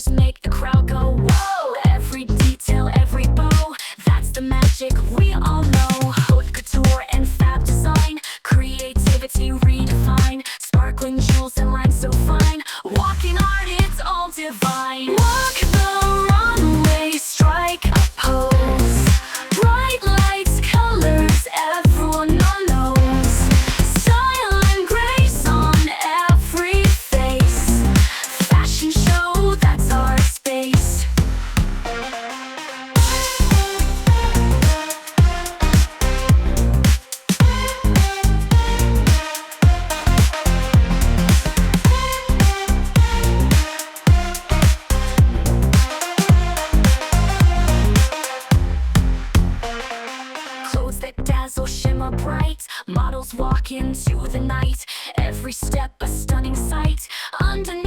colors make the crowd go whoa. Every detail, every bow, that's the magic we all know. Haute couture and fab design, creativity redefined. Sparkling jewels and lines so fine, walking art, it's all divine. Walk the runway, strike a pose. Bright lights, colors, everyone knows. Style and grace on every face. Fashion show, that's our space. Clothes that dazzle, shimmer bright. Models walk into the night. Every step a stunning sight. Underneath